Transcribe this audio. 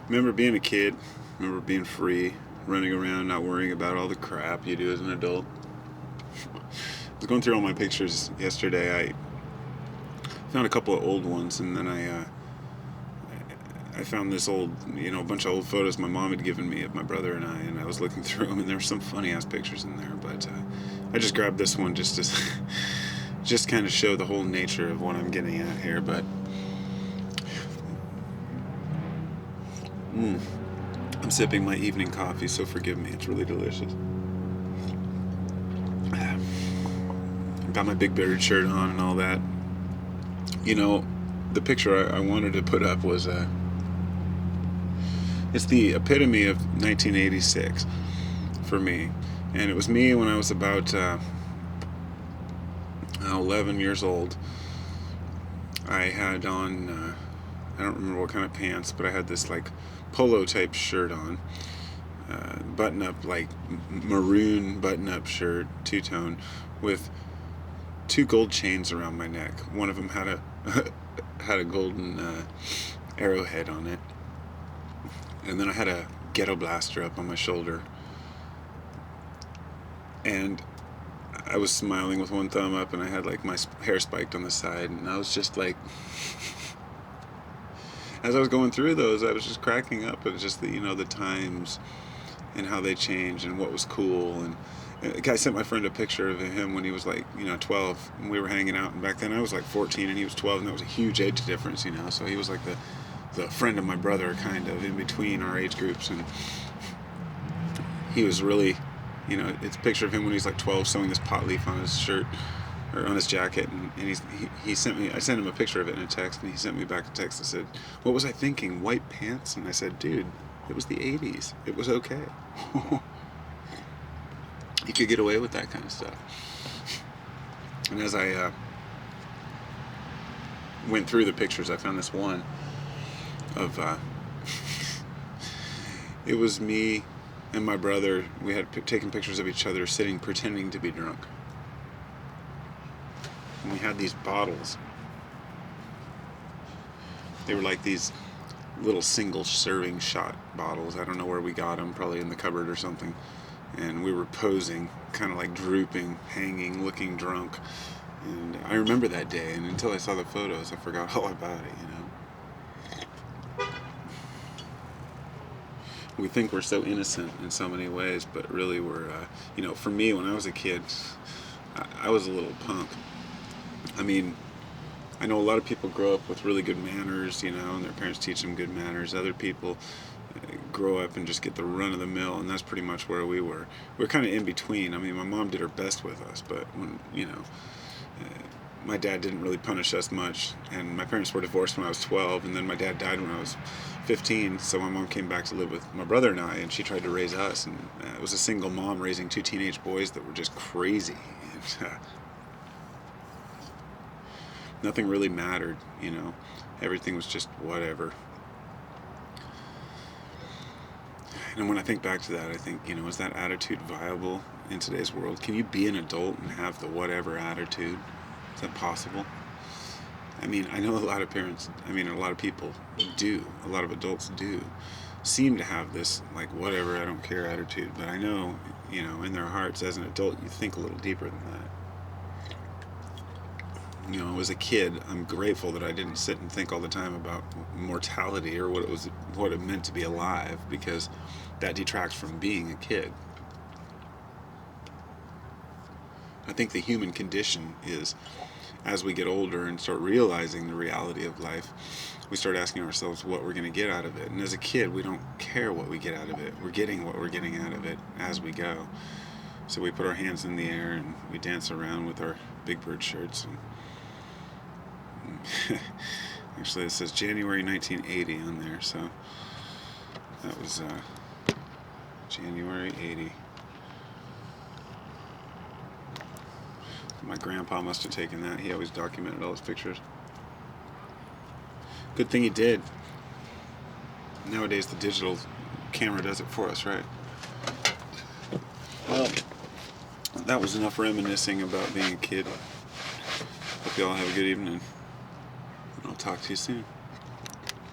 Remember being a kid, remember being free, running around, not worrying about all the crap you do as an adult. I was going through all my pictures yesterday. I found a couple of old ones, and then I found this old, a bunch of old photos my mom had given me of my brother and I was looking through them, and there were some funny ass pictures in there. But I just grabbed this one just to, just kind of show the whole nature of what I'm getting at here. But I'm sipping my evening coffee, so forgive me. It's really delicious. Got my Big Bearded shirt on and all that. The picture I wanted to put up was it's the epitome of 1986 for me, and it was me when I was about 11 years old. I had on I don't remember what kind of pants, but I had this like polo type shirt on, button up, like maroon button up shirt, two-tone, with two gold chains around my neck. One of them had a had a golden arrowhead on it, and then I had a ghetto blaster up on my shoulder, and I was smiling with one thumb up, and I had like my hair spiked on the side, and I was just like, as I was going through those, I was just cracking up at just the times and how they changed and what was cool. And I sent my friend a picture of him when he was like 12, and we were hanging out, and back then I was like 14 and he was 12, and that was a huge age difference, so he was like the friend of my brother, kind of in between our age groups. And he was really, it's a picture of him when he's like 12 sewing this pot leaf on his shirt or on his jacket, and he sent me, I sent him a picture of it in a text, and he sent me back a text that said, "What was I thinking, white pants?" And I said, "Dude, it was the 80s, it was okay." You could get away with that kind of stuff. And as I went through the pictures, I found this one of it was me and my brother. We had taken pictures of each other sitting pretending to be drunk, and we had these bottles. They were like these little single serving shot bottles. I don't know where we got them, probably in the cupboard or something. And we were posing, kind of like drooping, hanging, looking drunk. And I remember that day, and until I saw the photos, I forgot all about it. We think we're so innocent in so many ways, but really we're, for me, when I was a kid, I was a little punk. I mean, I know a lot of people grow up with really good manners, and their parents teach them good manners. Other people grow up and just get the run of the mill, and that's pretty much where we were. We're kind of in between. I mean, my mom did her best with us, but when my dad didn't really punish us much, and my parents were divorced when I was 12, and then my dad died when I was 15, so my mom came back to live with my brother and I, and she tried to raise us, and it was a single mom raising two teenage boys that were just crazy, and nothing really mattered, everything was just whatever. And when I think back to that, I think, is that attitude viable in today's world? Can you be an adult and have the whatever attitude? Is that possible? I mean, I know a lot of parents, a lot of people do, a lot of adults do seem to have this, like, whatever, I don't care attitude. But I know, in their hearts as an adult, you think a little deeper than that. As a kid, I'm grateful that I didn't sit and think all the time about mortality or what it meant to be alive, because that detracts from being a kid. I think the human condition is, as we get older and start realizing the reality of life, we start asking ourselves what we're going to get out of it. And as a kid, we don't care what we get out of it. We're getting what we're getting out of it as we go. So we put our hands in the air and we dance around with our Big Bird shirts. And actually, it says January 1980 on there, so that was January 80. My grandpa must have taken that. He always documented all his pictures. Good thing he did. Nowadays, the digital camera does it for us, right? Well, that was enough reminiscing about being a kid. Hope you all have a good evening. I'll talk to you soon.